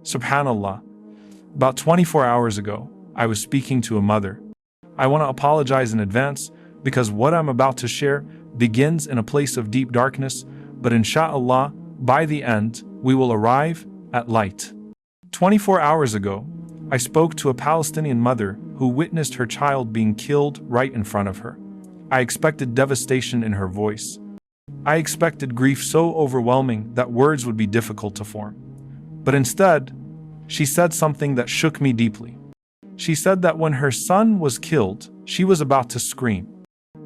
Subhanallah. About 24 hours ago, I was speaking to a mother. I want to apologize in advance because what I'm about to share begins in a place of deep darkness, but insha'Allah, by the end, we will arrive at light. 24 hours ago, I spoke to a Palestinian mother who witnessed her child being killed right in front of her. I expected devastation in her voice. I expected grief so overwhelming that words would be difficult to form. But instead, she said something that shook me deeply. She said that when her son was killed, she was about to scream.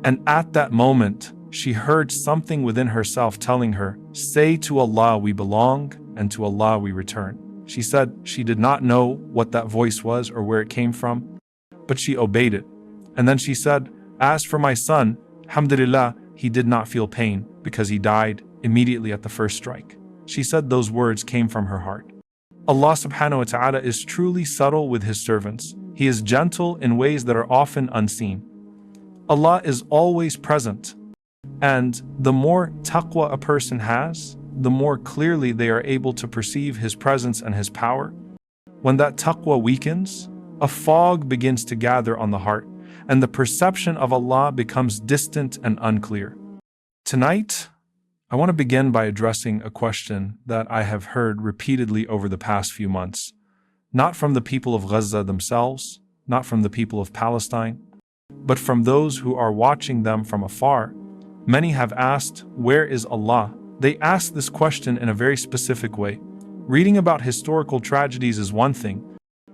And at that moment, she heard something within herself telling her, "Say to Allah we belong, and to Allah we return." She said she did not know what that voice was or where it came from, but she obeyed it. And then she said, "As for my son, alhamdulillah, he did not feel pain because he died immediately at the first strike." She said those words came from her heart. Allah subhanahu wa ta'ala is truly subtle with His servants. He is gentle in ways that are often unseen. Allah is always present. And the more taqwa a person has, the more clearly they are able to perceive His presence and His power. When that taqwa weakens, a fog begins to gather on the heart, and the perception of Allah becomes distant and unclear. Tonight, I want to begin by addressing a question that I have heard repeatedly over the past few months, not from the people of Gaza themselves, not from the people of Palestine, but from those who are watching them from afar. Many have asked, "Where is Allah?" They ask this question in a very specific way. Reading about historical tragedies is one thing.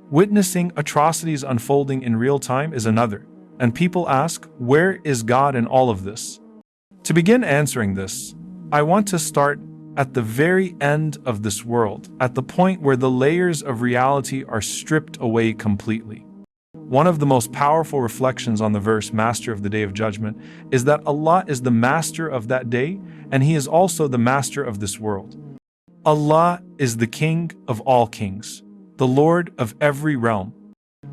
Witnessing atrocities unfolding in real time is another. And people ask, where is God in all of this? To begin answering this, I want to start at the very end of this world, at the point where the layers of reality are stripped away completely. One of the most powerful reflections on the verse, Master of the Day of Judgment, is that Allah is the master of that day, and He is also the master of this world. Allah is the King of all kings, the Lord of every realm.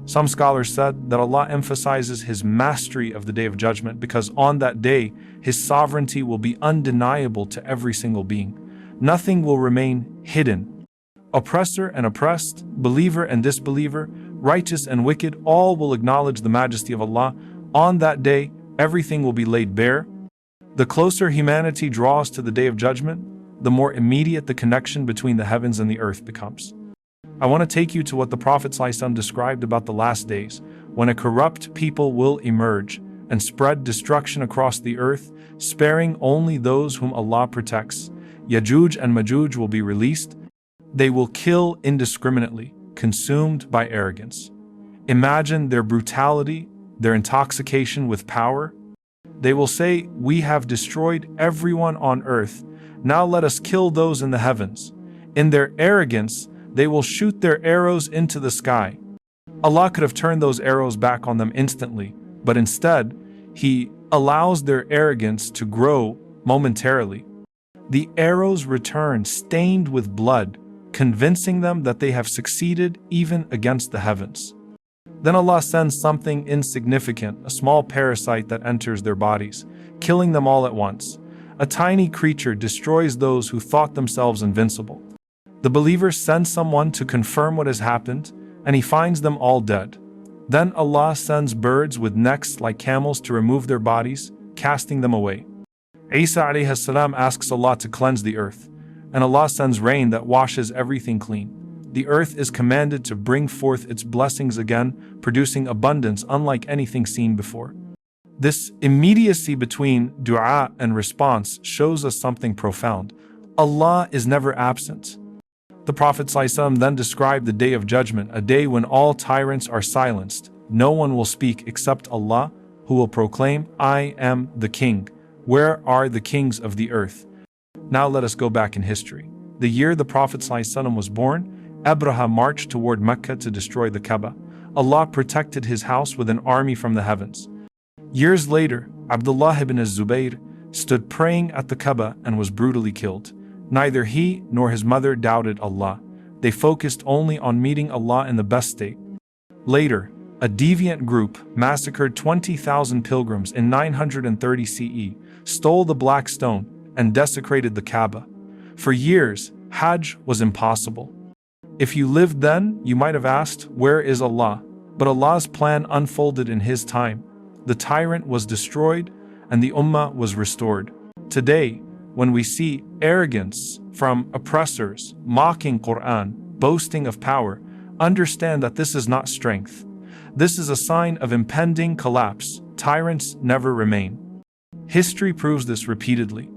Some scholars said that Allah emphasizes His mastery of the Day of Judgment because on that day, His sovereignty will be undeniable to every single being. Nothing will remain hidden. Oppressor and oppressed, believer and disbeliever, righteous and wicked, all will acknowledge the majesty of Allah. On that day, everything will be laid bare. The closer humanity draws to the Day of Judgment, the more immediate the connection between the heavens and the earth becomes. I want to take you to what the Prophet ﷺ described about the last days, when a corrupt people will emerge and spread destruction across the earth, sparing only those whom Allah protects. Yajuj and Majuj will be released. They will kill indiscriminately, consumed by arrogance. Imagine their brutality, their intoxication with power. They will say, "We have destroyed everyone on earth. Now let us kill those in the heavens." In their arrogance, they will shoot their arrows into the sky. Allah could have turned those arrows back on them instantly, but instead, He allows their arrogance to grow momentarily. The arrows return stained with blood, convincing them that they have succeeded even against the heavens. Then Allah sends something insignificant, a small parasite that enters their bodies, killing them all at once. A tiny creature destroys those who thought themselves invincible. The believer sends someone to confirm what has happened, and he finds them all dead. Then Allah sends birds with necks like camels to remove their bodies, casting them away. Isa alayhi salam asks Allah to cleanse the earth, and Allah sends rain that washes everything clean. The earth is commanded to bring forth its blessings again, producing abundance unlike anything seen before. This immediacy between dua and response shows us something profound. Allah is never absent. The Prophet ﷺ then described the Day of Judgment, a day when all tyrants are silenced. No one will speak except Allah, who will proclaim, "I am the King. Where are the kings of the earth?" Now let us go back in history. The year the Prophet ﷺ was born, Abraha marched toward Mecca to destroy the Kaaba. Allah protected his house with an army from the heavens. Years later, Abdullah ibn Zubayr stood praying at the Kaaba and was brutally killed. Neither he nor his mother doubted Allah. They focused only on meeting Allah in the best state. Later, a deviant group massacred 20,000 pilgrims in 930 CE, stole the black stone, and desecrated the Kaaba. For years, Hajj was impossible. If you lived then, you might have asked, where is Allah? But Allah's plan unfolded in His time. The tyrant was destroyed, and the Ummah was restored. Today, when we see arrogance from oppressors, mocking Qur'an, boasting of power, understand that this is not strength. This is a sign of impending collapse. Tyrants never remain. History proves this repeatedly.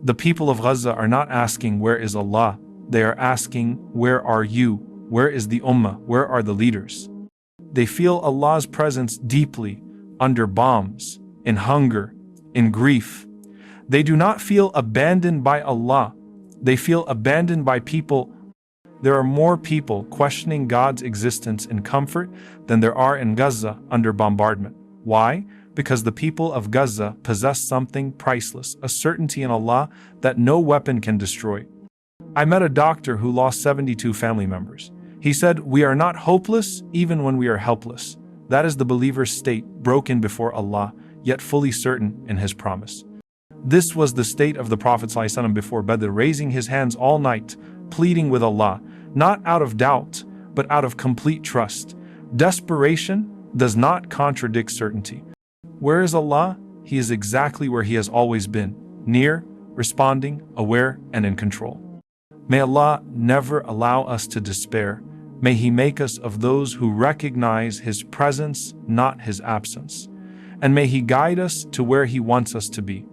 The people of Gaza are not asking, where is Allah? They are asking, where are you? Where is the Ummah? Where are the leaders? They feel Allah's presence deeply, under bombs, in hunger, in grief. They do not feel abandoned by Allah. They feel abandoned by people. There are more people questioning God's existence in comfort than there are in Gaza under bombardment. Why? Because the people of Gaza possess something priceless, a certainty in Allah that no weapon can destroy. I met a doctor who lost 72 family members. He said, "We are not hopeless even when we are helpless." That is the believer's state, broken before Allah, yet fully certain in His promise. This was the state of the Prophet ﷺ before Badr, raising his hands all night, pleading with Allah, not out of doubt, but out of complete trust. Desperation does not contradict certainty. Where is Allah? He is exactly where He has always been, near, responding, aware, and in control. May Allah never allow us to despair. May He make us of those who recognize His presence, not His absence. And may He guide us to where He wants us to be.